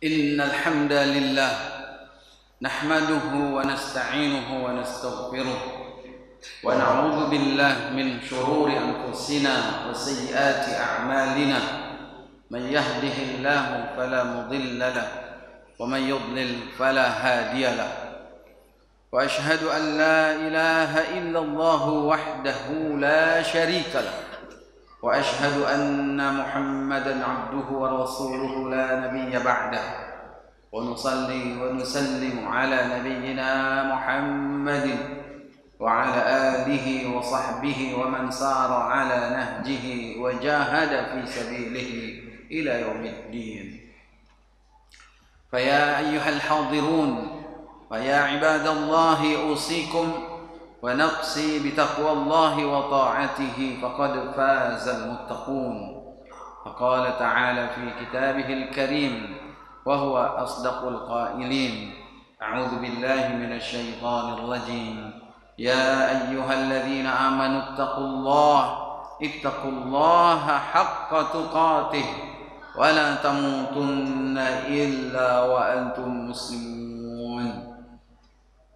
إن الحمد لله نحمده ونستعينه ونستغفره ونعوذ بالله من شرور أنفسنا وسيئات أعمالنا من يهده الله فلا مضل له ومن يضلل فلا هادي له وأشهد أن لا إله إلا الله وحده لا شريك له وأشهد أن محمدا عبده ورسوله لا نبي بعده ونصلي ونسلم على نبينا محمد وعلى آله وصحبه ومن سار على نهجه وجاهد في سبيله إلى يوم الدين. فيا أيها الحاضرون ويا عباد الله أوصيكم ونقصي بتقوى الله وطاعته فقد فاز المتقون. فقال تعالى في كتابه الكريم وهو أصدق القائلين: أعوذ بالله من الشيطان الرجيم يا أيها الذين آمنوا اتقوا الله حق تقاته ولا تموتن إلا وأنتم مسلمون.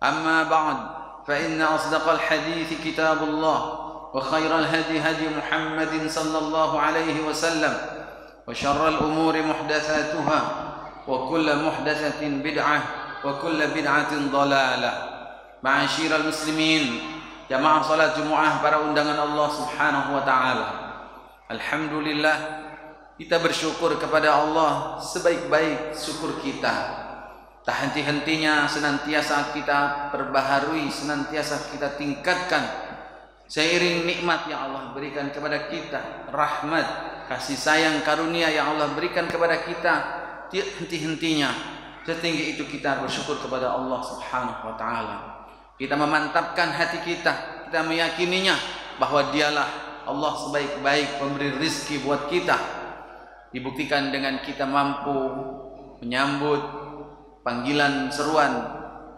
أما بعد، فإن أصدق الحديث كتاب الله وخير الهدي هدي محمد صلى الله عليه وسلم وشر الأمور محدثاتها وكل محدثة بدعة وكل بدعة ضلالة. Ma'asyiral muslimin, jamaah salat Jumat para undangan Allah Subhanahu wa taala. Alhamdulillah, kita bersyukur kepada Allah sebaik-baik syukur kita. Tak henti-hentinya senantiasa kita perbaharui, senantiasa kita tingkatkan seiring nikmat yang Allah berikan kepada kita, rahmat, kasih sayang, karunia yang Allah berikan kepada kita. Tidak henti-hentinya, setinggi itu kita bersyukur kepada Allah Subhanahu wa taala. Kita memantapkan hati kita, kita meyakininya bahwa Dialah Allah sebaik-baik pemberi rizki buat kita. Dibuktikan dengan kita mampu menyambut panggilan seruan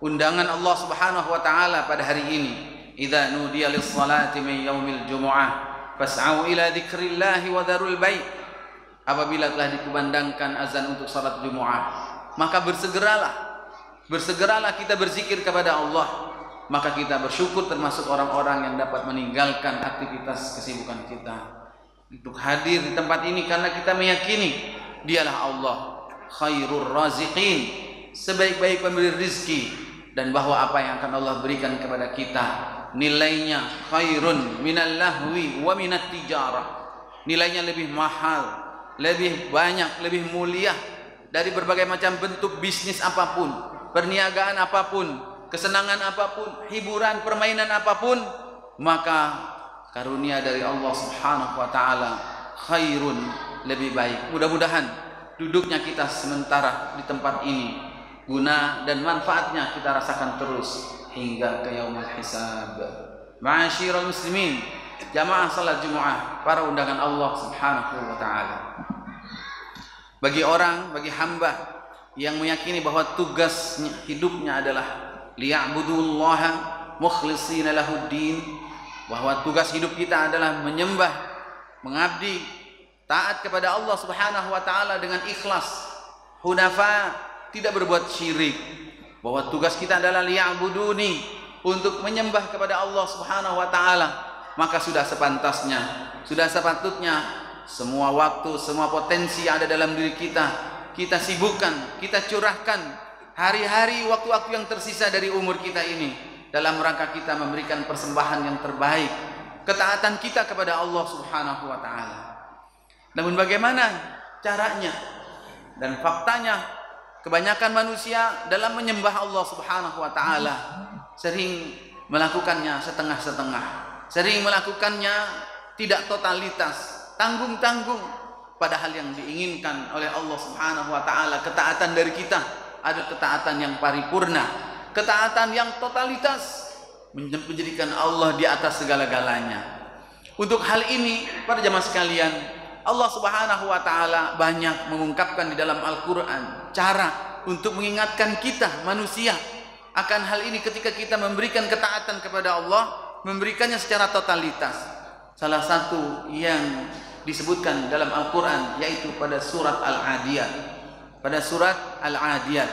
undangan Allah Subhanahu wa taala pada hari ini. Idza nudiya lis-salati min yaumil jumu'ah fas'au ila dzikrillahi wa dzarul bai'. Apabila telah dikumandangkan azan untuk salat Jumat, maka bersegeralah kita berzikir kepada Allah. Maka kita bersyukur termasuk orang-orang yang dapat meninggalkan aktivitas kesibukan kita untuk hadir di tempat ini karena kita meyakini Dialah Allah khairur raziqin, sebaik-baik pemberi rizki, dan bahwa apa yang akan Allah berikan kepada kita nilainya khairun minal lahwi wa minat tijarah. Nilainya lebih mahal, lebih banyak, lebih mulia dari berbagai macam bentuk bisnis apapun, perniagaan apapun, kesenangan apapun, hiburan, permainan apapun. Maka karunia dari Allah Subhanahu wa taala khairun, lebih baik. Mudah-mudahan duduknya kita sementara di tempat ini guna dan manfaatnya kita rasakan terus hingga ke yaumul hisab. Ma'asyiral muslimin, jamaah salat Jumat para undangan Allah Subhanahu wa taala. Bagi hamba yang meyakini bahwa tugas hidupnya adalah liya'budullaha mukhlishina lahuddin, bahwa tugas hidup kita adalah menyembah, mengabdi, taat kepada Allah Subhanahu wa taala dengan ikhlas, hunafa, tidak berbuat syirik, bahwa tugas kita adalah liya'buduni, untuk menyembah kepada Allah Subhanahu wa taala, maka sudah sepantasnya, sudah sepatutnya semua waktu, semua potensi yang ada dalam diri kita sibukkan, kita curahkan hari-hari, waktu-waktu yang tersisa dari umur kita ini dalam rangka kita memberikan persembahan yang terbaik, ketaatan kita kepada Allah Subhanahu wa taala. Namun bagaimana caranya dan faktanya? Kebanyakan manusia dalam menyembah Allah Subhanahu wa taala sering melakukannya setengah-setengah, sering melakukannya tidak totalitas, tanggung-tanggung. Padahal yang diinginkan oleh Allah Subhanahu wa taala, ketaatan dari kita ada ketaatan yang paripurna, ketaatan yang totalitas, menjadikan Allah di atas segala-galanya. Untuk hal ini, para jamaah sekalian, Allah Subhanahu wa taala banyak mengungkapkan di dalam Al-Qur'an cara untuk mengingatkan kita manusia akan hal ini ketika kita memberikan ketaatan kepada Allah, memberikannya secara totalitas. Salah satu yang disebutkan dalam Al-Quran yaitu pada surat Al-Adiyat. pada surat Al-Adiyat.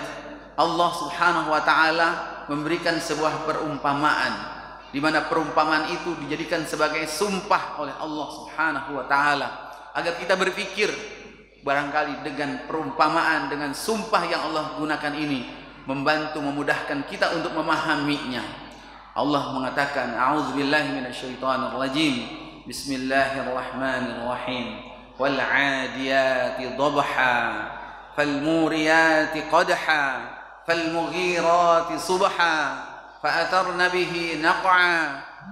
Allah Subhanahu wa taala memberikan sebuah perumpamaan, di mana perumpamaan itu dijadikan sebagai sumpah oleh Allah Subhanahu wa taala agar kita berpikir, barangkali dengan perumpamaan, dengan sumpah yang Allah gunakan ini membantu memudahkan kita untuk memahaminya. Allah mengatakan, a'udzubillahi minasyaitonir rajim. Bismillahirrahmanirrahim. Wal 'adiyati dhabha fal muriyati qadha فالمغيرات صبحا فأثرن به نقعا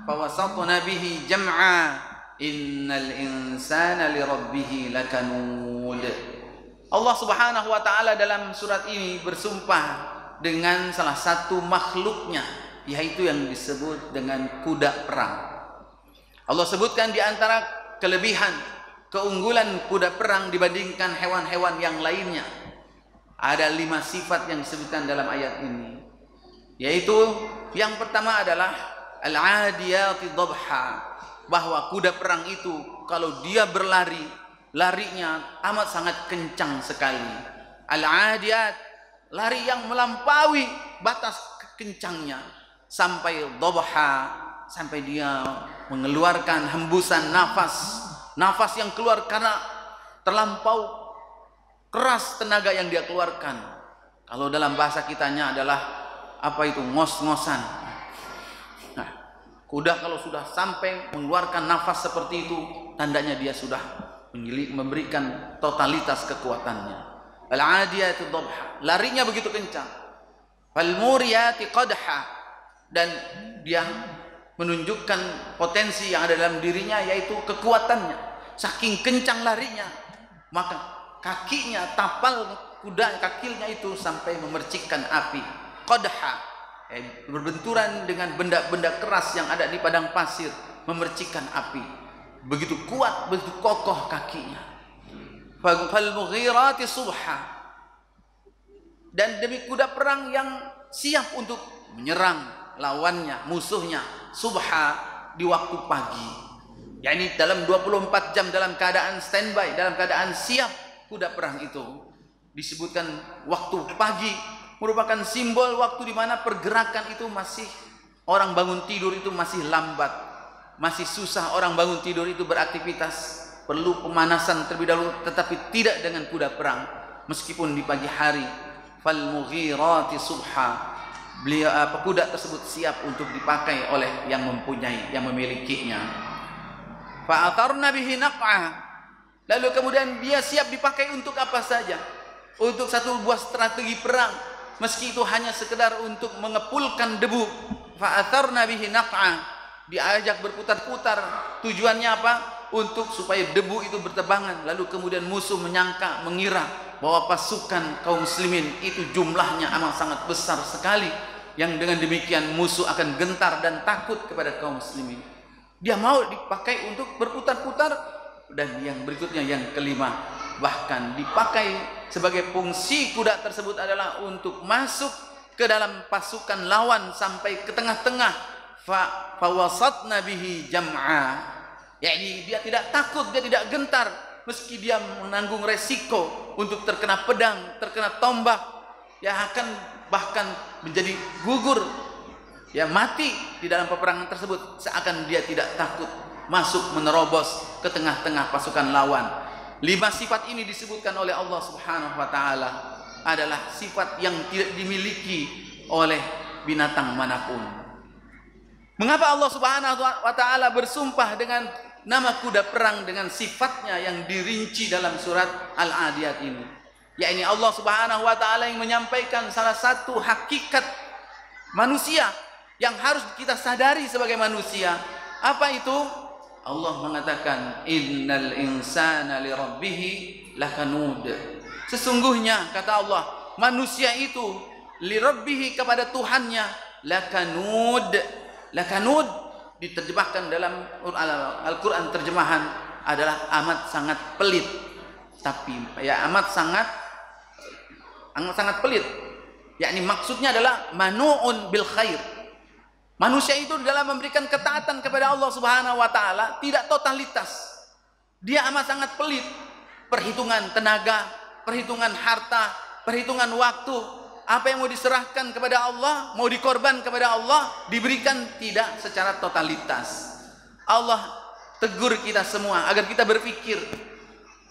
فوسطن به جمعا إن الإنسان لربه لكنود. Allah Subhanahu wa taala dalam surat ini bersumpah dengan salah satu makhluknya, yaitu yang disebut dengan kuda perang. Allah sebutkan di antara kelebihan, keunggulan kuda perang dibandingkan hewan-hewan yang lainnya. Ada 5 sifat yang disebutkan dalam ayat ini, yaitu yang pertama adalah al-'adiyati dhabha, bahwa kuda perang itu kalau dia berlari, larinya amat sangat kencang sekali. Al-'adiyat, lari yang melampaui batas kencangnya, sampai dhabha, sampai dia mengeluarkan hembusan nafas yang keluar karena terlampau keras tenaga yang dia keluarkan. Kalau dalam bahasa kitanya adalah apa itu, ngos-ngosan. Nah, kuda kalau sudah sampai mengeluarkan nafas seperti itu, tandanya dia sudah memberikan totalitas kekuatannya. Al-'adiyati dhabha, larinya begitu kencang. Fal muriyati qadha, dan dia menunjukkan potensi yang ada dalam dirinya, yaitu kekuatannya. Saking kencang larinya, maka kakinya, tapal kuda kakinya itu sampai memercikkan api. Qadha, berbenturan dengan benda-benda keras yang ada di padang pasir, memercikkan api. Begitu kuat, begitu kokoh kakinya. Fal mughirati subha, dan demi kuda perang yang siap untuk menyerang lawannya, musuhnya, subha, di waktu pagi. yakni dalam 24 jam dalam keadaan standby, dalam keadaan siap. Kuda perang itu disebutkan waktu pagi merupakan simbol waktu di mana pergerakan itu masih, orang bangun tidur itu masih lambat, masih susah orang bangun tidur itu beraktivitas, perlu pemanasan terlebih dahulu, tetapi tidak dengan kuda perang. Meskipun di pagi hari, fal mughirati subha, beliau kuda tersebut siap untuk dipakai oleh yang mempunyai, yang memilikinya. Fa atharna bihi naq'a, lalu kemudian dia siap dipakai untuk apa saja, untuk satu buah strategi perang, meski itu hanya sekedar untuk mengepulkan debu. Fa'atharna bihi naq'a, diajak berputar-putar, tujuannya apa? Untuk supaya debu itu bertebangan, lalu kemudian musuh menyangka, mengira bahwa pasukan kaum muslimin itu jumlahnya amat sangat besar sekali, yang dengan demikian musuh akan gentar dan takut kepada kaum muslimin. Dia mau dipakai untuk berputar-putar. Dan yang berikutnya, yang kelima, bahkan dipakai sebagai fungsi kuda tersebut adalah untuk masuk ke dalam pasukan lawan sampai ke tengah-tengah. Fawasatna bihi jam'a, yakni dia tidak takut, dia tidak gentar, meski dia menanggung resiko untuk terkena pedang, terkena tombak, ya akan bahkan menjadi gugur, ya mati di dalam peperangan tersebut, seakan dia tidak takut masuk menerobos ke tengah-tengah pasukan lawan. 5 sifat ini disebutkan oleh Allah Subhanahu wa taala adalah sifat yang tidak dimiliki oleh binatang manapun. Mengapa Allah Subhanahu wa taala bersumpah dengan nama kuda perang dengan sifatnya yang dirinci dalam surat Al-Adiyat ini? Yakni Allah Subhanahu wa taala yang menyampaikan salah satu hakikat manusia yang harus kita sadari sebagai manusia. Apa itu? Allah mengatakan, innal insana lirabbih lakanud. Sesungguhnya, kata Allah, manusia itu lirabbih, kepada Tuhannya, lakanud. Lakanud diterjemahkan dalam Al-Quran terjemahan adalah amat sangat pelit. Tapi ya amat sangat pelit. Yakni maksudnya adalah manu'un bil khair. Manusia itu dalam memberikan ketaatan kepada Allah Subhanahu wa taala tidak totalitas. Dia amat sangat pelit. Perhitungan tenaga, perhitungan harta, perhitungan waktu, apa yang mau diserahkan kepada Allah, mau dikorban kepada Allah, diberikan tidak secara totalitas. Allah tegur kita semua agar kita berpikir,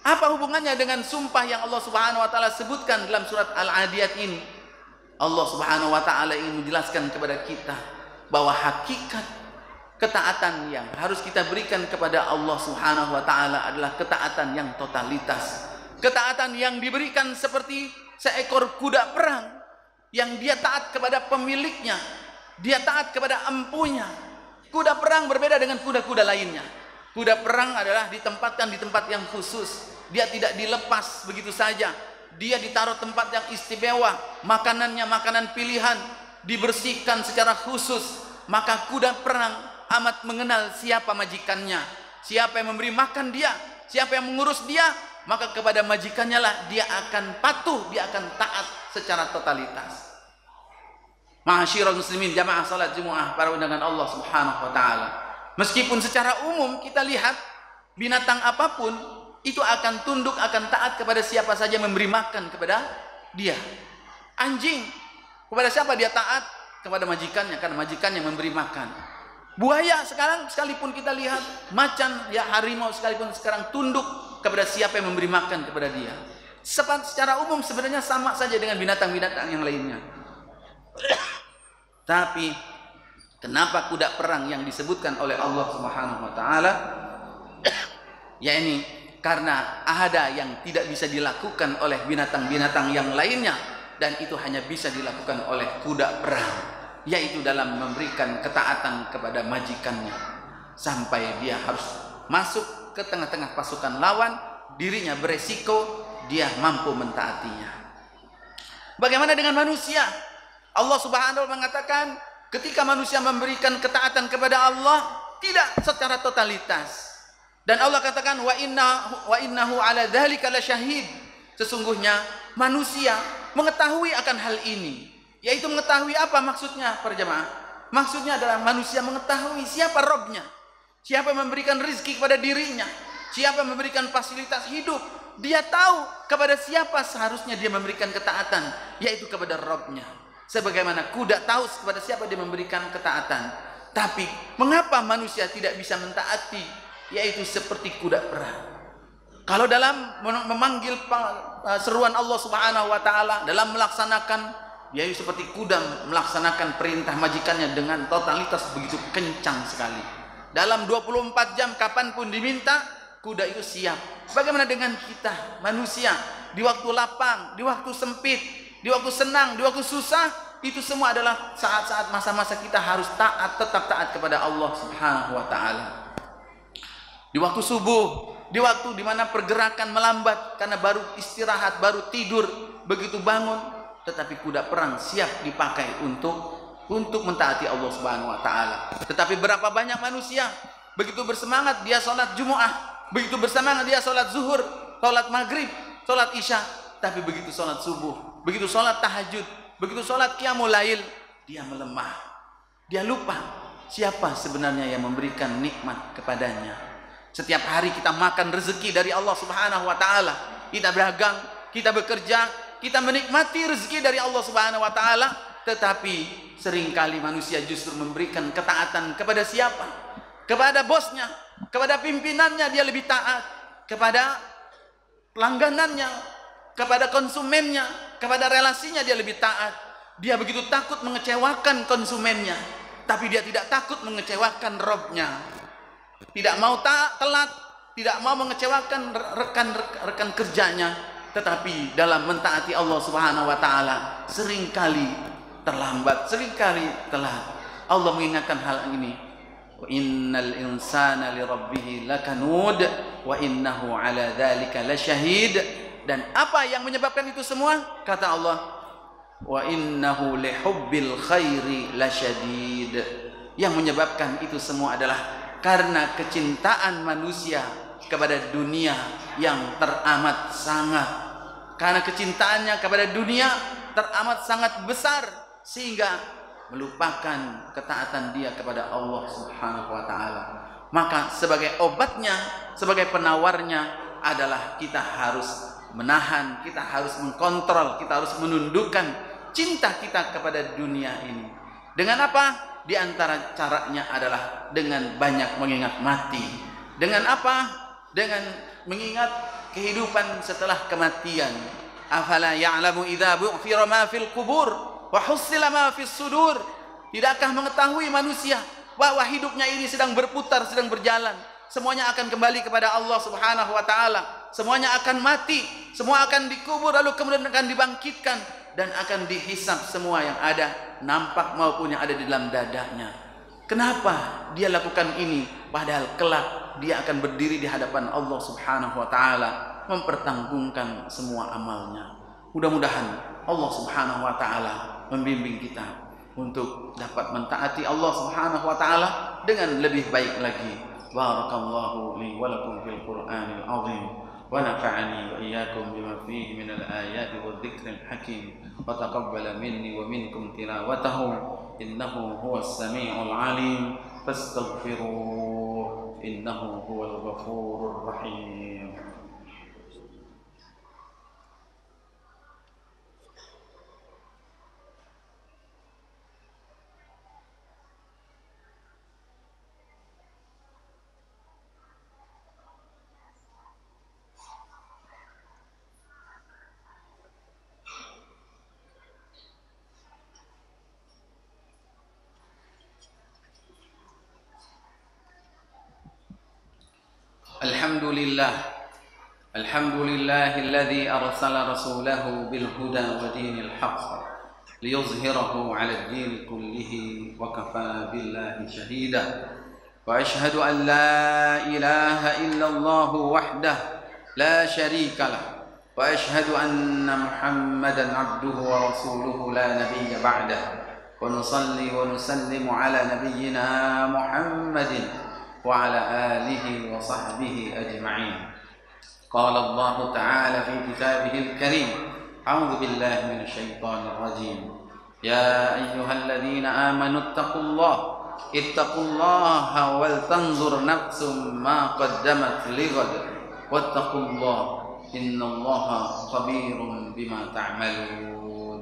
apa hubungannya dengan sumpah yang Allah Subhanahu wa taala sebutkan dalam surat Al-Adiyat ini? Allah Subhanahu wa taala ingin menjelaskan kepada kita bahwa hakikat ketaatan yang harus kita berikan kepada Allah Subhanahu wa taala adalah ketaatan yang totalitas. Ketaatan yang diberikan seperti seekor kuda perang yang dia taat kepada pemiliknya, dia taat kepada empunya. Kuda perang berbeda dengan kuda-kuda lainnya. Kuda perang adalah ditempatkan di tempat yang khusus. Dia tidak dilepas begitu saja. Dia ditaruh tempat yang istimewa. Makanannya makanan pilihan, dibersihkan secara khusus. Maka kuda perang amat mengenal siapa majikannya, siapa yang memberi makan dia, siapa yang mengurus dia. Maka kepada majikannya lah dia akan patuh, dia akan taat secara totalitas. Ma'asyiral muslimin, jamaah salat Jumat, para undangan Allah Subhanahu wa taala. Meskipun secara umum kita lihat binatang apapun itu akan tunduk, akan taat kepada siapa saja memberi makan kepada dia. Anjing, kepada siapa dia taat? Kepada majikannya, karena majikannya memberi makan. Buaya sekarang sekalipun kita lihat, macan, ya harimau sekalipun sekarang tunduk kepada siapa yang memberi makan kepada dia. Secara umum sebenarnya sama saja dengan binatang-binatang yang lainnya. Tapi kenapa kuda perang yang disebutkan oleh Allah Subhanahu wa taala? Ya ini karena ada yang tidak bisa dilakukan oleh binatang-binatang yang lainnya, dan itu hanya bisa dilakukan oleh kuda perang, yaitu dalam memberikan ketaatan kepada majikannya sampai dia harus masuk ke tengah-tengah pasukan lawan, dirinya beresiko, dia mampu mentaatinya. Bagaimana dengan manusia? Allah Subhanahu wa taala mengatakan ketika manusia memberikan ketaatan kepada Allah tidak secara totalitas. Dan Allah katakan wa innahu ala dzalika lasyahid. Sesungguhnya manusia mengetahui akan hal ini. Yaitu mengetahui apa maksudnya para jemaah? Maksudnya adalah manusia mengetahui siapa Rabbnya, siapa yang memberikan rezeki kepada dirinya, siapa yang memberikan fasilitas hidup. Dia tahu kepada siapa seharusnya dia memberikan ketaatan, yaitu kepada Rabbnya. Sebagaimana kuda tahu kepada siapa dia memberikan ketaatan. Tapi mengapa manusia tidak bisa mentaati, yaitu seperti kuda perang? Kalau dalam memanggil seruan Allah Subhanahu wa taala, dalam melaksanakan, yaitu seperti kuda melaksanakan perintah majikannya dengan totalitas begitu kencang sekali. Dalam 24 jam kapanpun diminta, kuda itu siap. Bagaimana dengan kita manusia? Di waktu lapang, di waktu sempit, di waktu senang, di waktu susah, itu semua adalah saat-saat masa-masa kita harus taat, tetap taat kepada Allah Subhanahu wa taala. Di waktu subuh, di waktu di mana pergerakan melambat karena baru istirahat, baru tidur, begitu bangun, tetapi kuda perang siap dipakai untuk mentaati Allah Subhanahu wa taala. Tetapi berapa banyak manusia begitu bersemangat dia salat Jumat, begitu bersemangat dia salat zuhur, salat maghrib, salat isya, tapi begitu salat subuh, begitu salat tahajud, begitu salat qiyamul lail, dia melemah. Dia lupa siapa sebenarnya yang memberikan nikmat kepadanya. Setiap hari kita makan rezeki dari Allah Subhanahu wa taala. Kita berdagang, kita bekerja, kita menikmati rezeki dari Allah Subhanahu wa taala, tetapi seringkali manusia justru memberikan ketaatan kepada siapa? Kepada bosnya, kepada pimpinannya dia lebih taat, kepada langganannya, kepada konsumennya, kepada relasinya dia lebih taat. Dia begitu takut mengecewakan konsumennya, tapi dia tidak takut mengecewakan Rabbnya. Tidak mau telat, tidak mau mengecewakan rekan kerjanya, tetapi dalam mentaati Allah Subhanahu wa taala seringkali terlambat, seringkali telat. Allah mengingatkan hal ini. Wa innal insana li rabbih lakanud wa innahu ala dzalika lasyahid. Dan apa yang menyebabkan itu semua? Kata Allah, wa innahu lihubbil khairi lasyadid. Yang menyebabkan itu semua adalah karena kecintaan manusia kepada dunia yang teramat sangat. Karena kecintaannya kepada dunia teramat sangat besar, sehingga melupakan ketaatan dia kepada Allah Subhanahu wa taala. Maka sebagai obatnya, sebagai penawarnya adalah kita harus menahan, kita harus mengkontrol, kita harus menundukkan cinta kita kepada dunia ini. Dengan apa? Di antara caranya adalah dengan banyak mengingat mati. Dengan apa? Dengan mengingat kehidupan setelah kematian. Afala ya'lamu idza bu'thira ma fil qubur wa hussila ma fis sudur. Tidakkah mengetahui manusia bahwa hidupnya ini sedang berputar, sedang berjalan. Semuanya akan kembali kepada Allah Subhanahu wa taala. Semuanya akan mati, semua akan dikubur lalu kemudian akan dibangkitkan dan akan dihisab semua yang ada, nampak maupun yang ada di dalam dadanya. Kenapa dia lakukan ini? Padahal kelak dia akan berdiri di hadapan Allah Subhanahu wa taala mempertanggungjawabkan semua amalnya. Mudah-mudahan Allah Subhanahu wa taala membimbing kita untuk dapat mentaati Allah Subhanahu wa taala dengan lebih baik lagi. Barakallahu li wa lakum fil Qur'anil 'azim. ونفعني وإياكم بما فيه من الآيات والذكر الحكيم وتقبل مني ومنكم تلاوته إنه هو السميع العليم فاستغفروه إنه هو الغفور الرحيم. الحمد لله الذي أرسل رسوله بالهدى ودين الحق ليظهره على الدين كله وكفى بالله شهيدا وأشهد أن لا إله إلا الله وحده لا شريك له وأشهد أن محمدا عبده ورسوله لا نبي بعده ونصلي ونسلم على نبينا محمد وعلى آله وصحبه أجمعين. قال الله تعالى في كتابه الكريم أعوذ بالله من الشيطان الرجيم يا أيها الذين آمنوا اتقوا الله ولتنظر نفس ما قدمت لغد واتقوا الله إن الله خبير بما تعملون.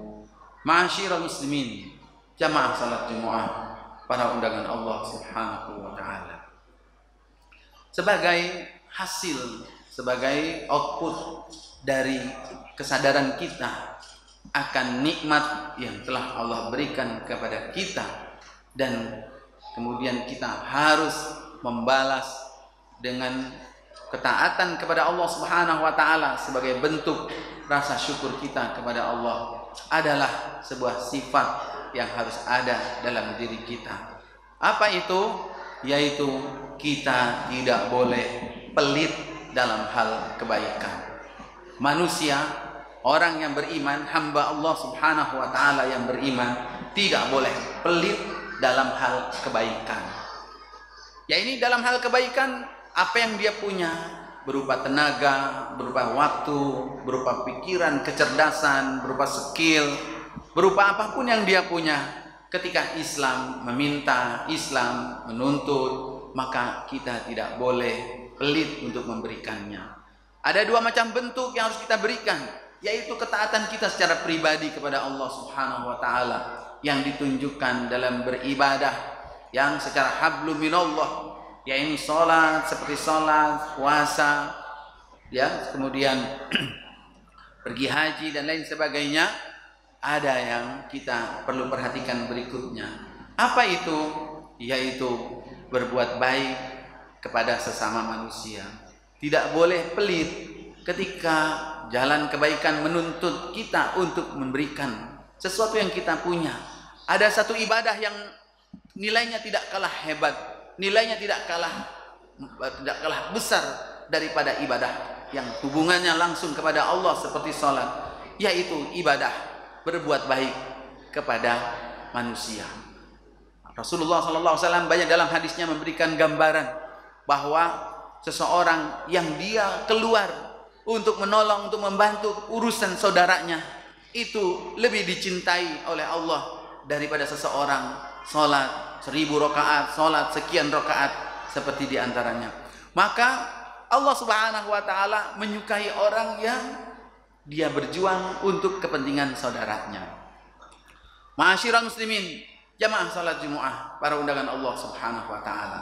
Ma'asyiral muslimin, jamaah salat Jumat, para undangan Allah Subhanahu wa taala. Sebagai hasil, sebagai output dari kesadaran kita akan nikmat yang telah Allah berikan kepada kita, dan kemudian kita harus membalas dengan ketaatan kepada Allah Subhanahu wa taala sebagai bentuk rasa syukur kita kepada Allah, adalah sebuah sifat yang harus ada dalam diri kita. Apa itu? Yaitu kita tidak boleh pelit dalam hal kebaikan. Manusia, orang yang beriman, hamba Allah Subhanahu wa taala yang beriman, tidak boleh pelit dalam hal kebaikan. Ya, ini dalam hal kebaikan, apa yang dia punya berupa tenaga, berupa waktu, berupa pikiran, kecerdasan, berupa skill, berupa apapun yang dia punya. Ketika Islam meminta, Islam menuntut, maka kita tidak boleh pelit untuk memberikannya. Ada dua macam bentuk yang harus kita berikan, yaitu ketaatan kita secara pribadi kepada Allah Subhanahu wa taala yang ditunjukkan dalam beribadah yang secara hablum minallah, yaitu salat, seperti salat, puasa, ya, kemudian pergi haji dan lain sebagainya. Ada yang kita perlu perhatikan berikutnya. Apa itu? Yaitu berbuat baik kepada sesama manusia. Tidak boleh pelit ketika jalan kebaikan menuntut kita untuk memberikan sesuatu yang kita punya. Ada satu ibadah yang nilainya tidak kalah hebat, nilainya tidak kalah besar daripada ibadah yang hubungannya langsung kepada Allah seperti salat, yaitu ibadah berbuat baik kepada manusia. Rasulullah SAW banyak dalam hadisnya memberikan gambaran bahwa seseorang yang dia keluar untuk menolong, untuk membantu urusan saudaranya, itu lebih dicintai oleh Allah daripada seseorang sholat 1000 rakaat, sholat sekian rakaat seperti diantaranya. Maka Allah Subhanahu wa taala menyukai orang yang dia berjuang untuk kepentingan saudaranya. Ma'asyiral muslimin, jamaah salat Jumat, para undangan Allah Subhanahu wa taala.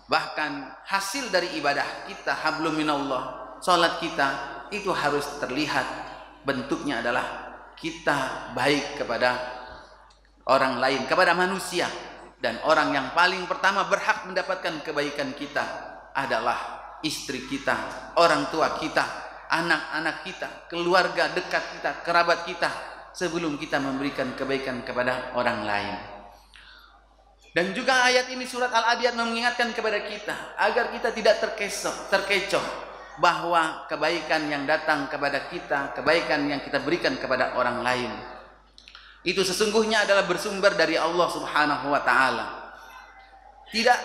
Bahkan hasil dari ibadah kita, hablum minallah, salat kita itu harus terlihat bentuknya adalah kita baik kepada orang lain, kepada manusia. Dan orang yang paling pertama berhak mendapatkan kebaikan kita adalah istri kita, orang tua kita, anak-anak kita, keluarga dekat kita, kerabat kita, sebelum kita memberikan kebaikan kepada orang lain. Dan juga ayat ini, surat Al-Adiyat, mengingatkan kepada kita agar kita tidak terkecoh bahwa kebaikan yang datang kepada kita, kebaikan yang kita berikan kepada orang lain, itu sesungguhnya adalah bersumber dari Allah Subhanahu wa taala. Tidak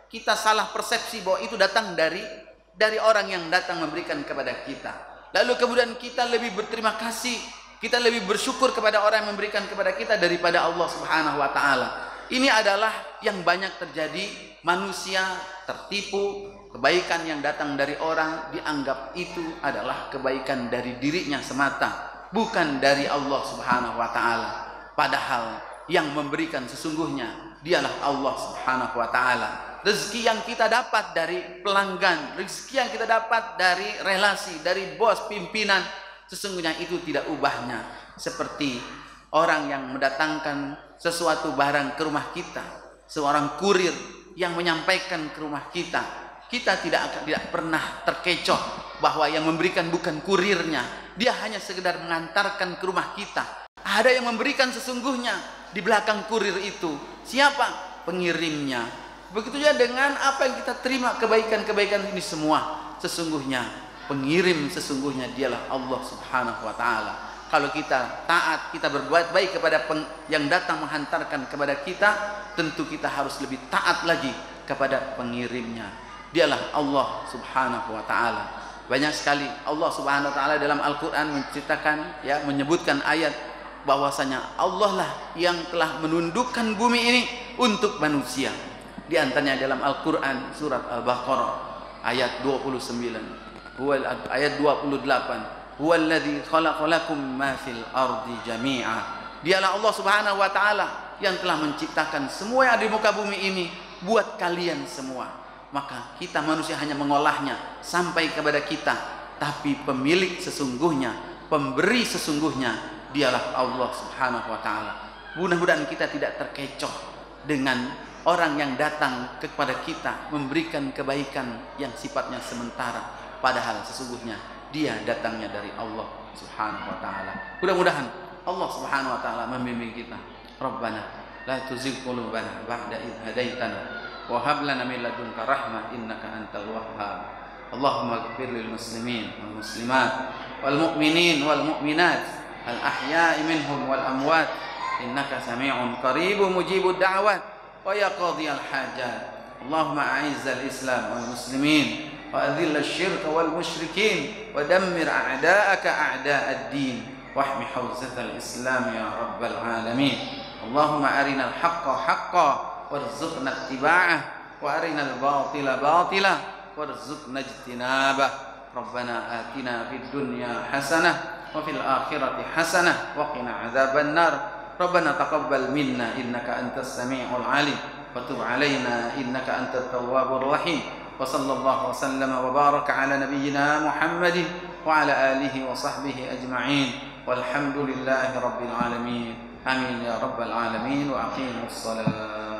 kita salah persepsi bahwa itu datang dari orang yang datang memberikan kepada kita. Lalu kemudian kita lebih berterima kasih, kita lebih bersyukur kepada orang yang memberikan kepada kita daripada Allah Subhanahu wa taala. Ini adalah yang banyak terjadi, manusia tertipu, kebaikan yang datang dari orang dianggap itu adalah kebaikan dari dirinya semata, bukan dari Allah Subhanahu wa taala. Padahal yang memberikan sesungguhnya dialah Allah Subhanahu wa taala. Rezeki yang kita dapat dari pelanggan, rezeki yang kita dapat dari relasi, dari bos, pimpinan, sesungguhnya itu tidak ubahnya seperti orang yang mendatangkan sesuatu barang ke rumah kita, seorang kurir yang menyampaikan ke rumah kita. Kita tidak pernah terkecoh bahwa yang memberikan bukan kurirnya, dia hanya sekedar mengantarkan ke rumah kita. Ada yang memberikan sesungguhnya di belakang kurir itu. Siapa? Pengirimnya. Begitu juga dengan apa yang kita terima, kebaikan-kebaikan ini semua, sesungguhnya pengirim sesungguhnya dialah Allah Subhanahu wa taala. Kalau kita taat, kita berbuat baik kepada yang datang menghantarkan kepada kita, tentu kita harus lebih taat lagi kepada pengirimnya. Dialah Allah Subhanahu wa taala. Banyak sekali Allah Subhanahu wa taala dalam Al-Qur'an menceritakan, menyebutkan ayat bahwasanya Allah lah yang telah menundukkan bumi ini untuk manusia. Di antaranya dalam Al-Qur'an surat Al-Baqarah ayat 29, ayat 28. Huwallazi khalaqalakum ma fil ardi jami'a. Dialah Allah Subhanahu wa taala yang telah menciptakan semua yang ada di muka bumi ini buat kalian semua. Maka kita manusia hanya mengolahnya sampai kepada kita, tapi pemilik sesungguhnya, pemberi sesungguhnya dialah Allah Subhanahu wa taala. Mudah-mudahan kita tidak terkecoh dengan orang yang datang kepada kita memberikan kebaikan yang sifatnya sementara, padahal sesungguhnya dia datangnya dari Allah Subhanahu wa taala. Mudah-mudahan Allah Subhanahu wa taala membimbing kita. Rabbana la tuzigh qulubana ba'da idh hadaitana wa hab lana min ladunka rahmah innaka antal wahhab. Allahumma ighfir lil muslimin wal muslimat wal mu'minin wal mu'minat al ahya'i minhum wal amwat innaka sami'un qaribun mujibud da'wat wa ya qadhiyal hajat. Allahumma a'izzal islam wal muslimin وأذل الشرك والمشركين ودمر أعداءك أعداء الدين واحمِ حوزة الإسلام يا رب العالمين. اللهم أرنا الحق حقا وارزقنا اتباعه وأرنا الباطل باطلا وارزقنا اجتنابه. ربنا آتنا في الدنيا حسنة وفي الآخرة حسنة وقنا عذاب النار. ربنا تقبل منا إنك أنت السميع العليم وتب علينا إنك أنت التواب الرحيم. وصلى الله وسلم وبارك على نبينا محمد وعلى آله وصحبه أجمعين والحمد لله رب العالمين. آمين يا رب العالمين. وأقيموا الصلاة.